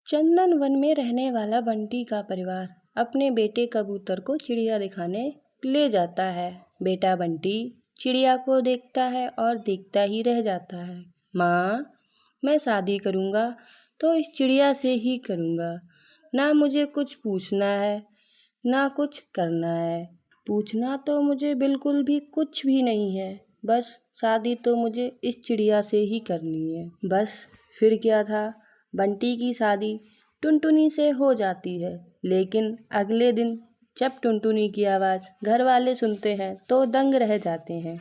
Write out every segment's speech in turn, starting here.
चंदन one में रहने वाला बंटी का परिवार अपने बेटे कबूतर को चिड़िया दिखाने ले जाता है। बेटा बंटी चिड़िया को देखता है और देखता ही रह जाता है। माँ, मैं शादी करूँगा तो इस चिड़िया से ही करूँगा। ना मुझे कुछ पूछना है ना कुछ करना है। पूछना तो मुझे बिल्कुल भी कुछ भी नहीं है, बस शादी तो मुझे इस चिड़िया से ही करनी है। बस फिर क्या था, बंटी की शादी टुनटुनी से हो जाती है। लेकिन अगले दिन जब टुनटुनी की आवाज़ घर वाले सुनते हैं तो दंग रह जाते हैं,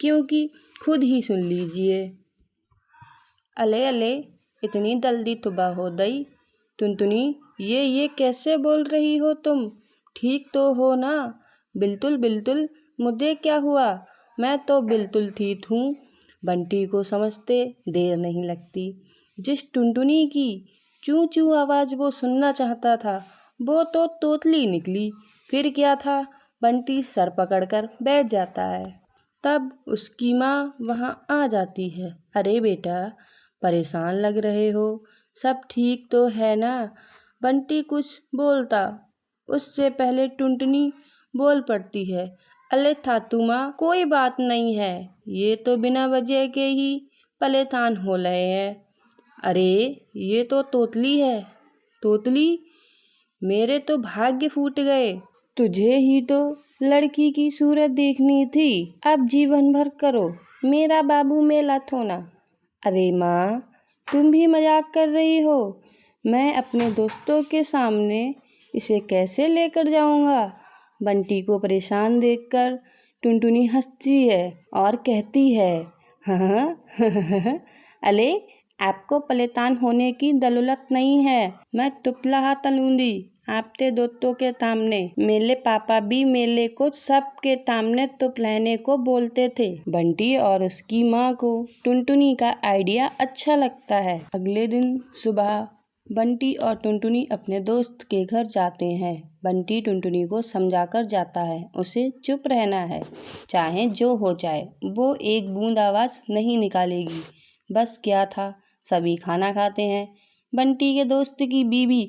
क्योंकि खुद ही सुन लीजिए। अले अले, इतनी जल्दी सुबह हो गई। टुनटुनी, ये कैसे बोल रही हो तुम? ठीक तो हो ना? बिल्कुल बिल्कुल, मुझे क्या हुआ, मैं तो बिल्कुल ठीक हूँ। बंटी को समझते देर नहीं लगती। जिस टुनटुनी की चूं चूं आवाज़ वो सुनना चाहता था वो तो तोतली निकली। फिर क्या था, बंटी सर पकड़कर बैठ जाता है। तब उसकी माँ वहाँ आ जाती है। अरे बेटा, परेशान लग रहे हो, सब ठीक तो है ना? बंटी कुछ बोलता उससे पहले टुनटुनी बोल पड़ती है। अले थातू माँ, कोई बात नहीं है, ये तो बिना वजह के ही परेशान हो रहे हैं। अरे ये तो तोतली है। तोतली? मेरे तो भाग्य फूट गए। तुझे ही तो लड़की की सूरत देखनी थी, अब जीवन भर करो मेरा बाबू मेला थोना। अरे माँ, तुम भी मजाक कर रही हो? मैं अपने दोस्तों के सामने इसे कैसे लेकर जाऊंगा? बंटी को परेशान देखकर टुनटुनी हंसती है और कहती है, हाँ अले, आपको परेशान होने की जरूरत नहीं है। मैं तुपला तलूंगी आपके दोस्तों के सामने। मेरे पापा भी मेले को सबके सामने तुपलाने को बोलते थे। बंटी और उसकी माँ को टुनटुनी का आइडिया अच्छा लगता है। अगले दिन सुबह बंटी और टुनटुनी अपने दोस्त के घर जाते हैं। बंटी टुनटुनी को समझाकर जाता है, उसे चुप रहना है, चाहे जो हो जाए वो एक बूंद आवाज़ नहीं निकालेगी। बस क्या था, सभी खाना खाते हैं। बंटी के दोस्त की बीवी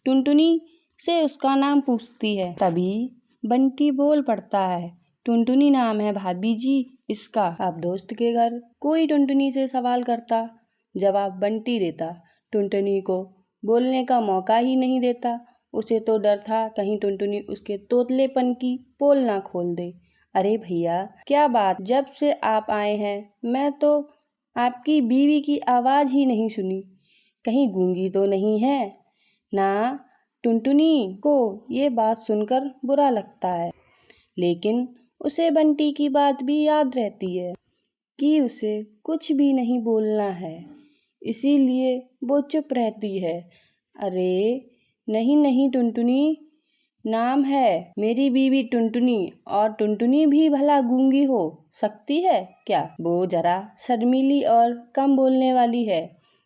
टुनटुनी से उसका नाम पूछती है। तभी बंटी बोल पड़ता है, टुनटुनी नाम है भाभी जी इसका। अब दोस्त के घर कोई टुनटुनी से सवाल करता, जवाब बंटी देता। टुनटुनी को बोलने का मौका ही नहीं देता। उसे तो डर था कहीं टुनटुनी उसके तोतलेपन की पोल ना खोल दे। अरे भैया, क्या बात, जब से आप आए हैं मैं तो आपकी बीवी की आवाज़ ही नहीं सुनी। कहीं गूंगी तो नहीं है ना? टुनटुनी को ये बात सुनकर बुरा लगता है, लेकिन उसे बंटी की बात भी याद रहती है कि उसे कुछ भी नहीं बोलना है, इसीलिए वो चुप रहती है। अरे नहीं नहीं टुनटुनी, नाम है मेरी बीवी टुनटुनी, और टुनटुनी भी भला गूंगी हो सकती है क्या? वो जरा शर्मीली और कम बोलने वाली है।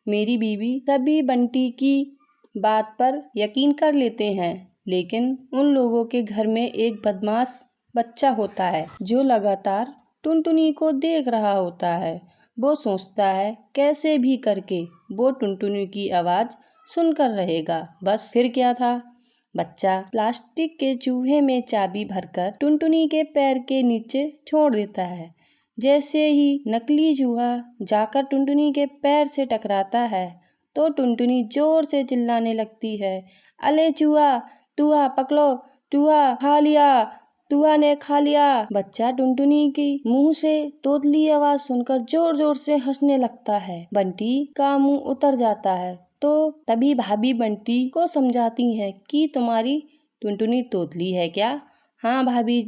मेरी बीवी सभी बंटी की बात पर यकीन कर लेते हैं, लेकिन उन लोगों के घर में एक बदमाश बच्चा होता है जो लगातार टुनटुनी को देख रहा होता है। वो सोचता है कैसे भी करके वो टुनटुनी की आवाज़ सुनकर रहेगा। बस फिर क्या था, बच्चा प्लास्टिक के चूहे में चाबी भरकर टुनटुनी के पैर के नीचे छोड़ देता है। जैसे ही नकली चूहा जाकर टुनटुनी के पैर से टकराता है तो टुनटुनी जोर से चिल्लाने लगती है, अले चूहा, चूहा पकड़ो, चूहा खा लिया, चूहा ने खा लिया। बच्चा टुनटुनी की मुंह से तोतली आवाज सुनकर जोर जोर से हंसने लगता है। बंटी का मुंह उतर जाता है। तो तभी भाभी बंटी को समझाती है कि तुम्हारी टुनटुनी तोतली है क्या? हाँ भाभी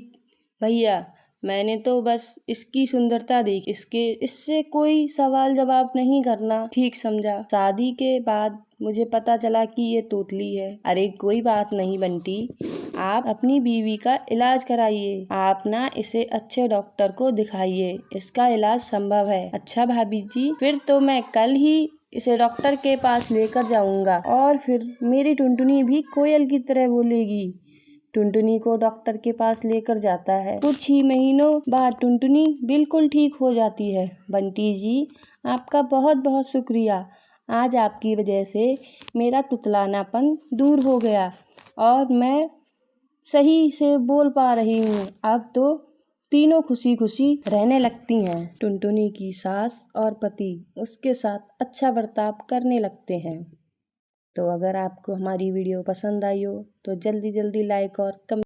भैया, मैंने तो बस इसकी सुंदरता देख इससे कोई सवाल जवाब नहीं करना ठीक समझा। शादी के बाद मुझे पता चला कि ये तोतली है। अरे कोई बात नहीं बंटी, आप अपनी बीवी का इलाज कराइए। आप ना इसे अच्छे डॉक्टर को दिखाइए, इसका इलाज संभव है। अच्छा भाभी जी, फिर तो मैं कल ही इसे डॉक्टर के पास लेकर जाऊंगा और फिर मेरी टुनटुनी भी कोयल की तरह बोलेगी। टुनटुनी को डॉक्टर के पास लेकर जाता है। कुछ ही महीनों बाद टुनटुनी बिल्कुल ठीक हो जाती है। बंटी जी, आपका बहुत बहुत शुक्रिया, आज आपकी वजह से मेरा तुतलानापन दूर हो गया और मैं सही से बोल पा रही हूँ। अब तो तीनों खुशी खुशी रहने लगती हैं। टुनटुनी की सास और पति उसके साथ अच्छा बर्ताव करने लगते हैं। तो अगर आपको हमारी वीडियो पसंद आई हो तो जल्दी जल्दी लाइक और कमेंट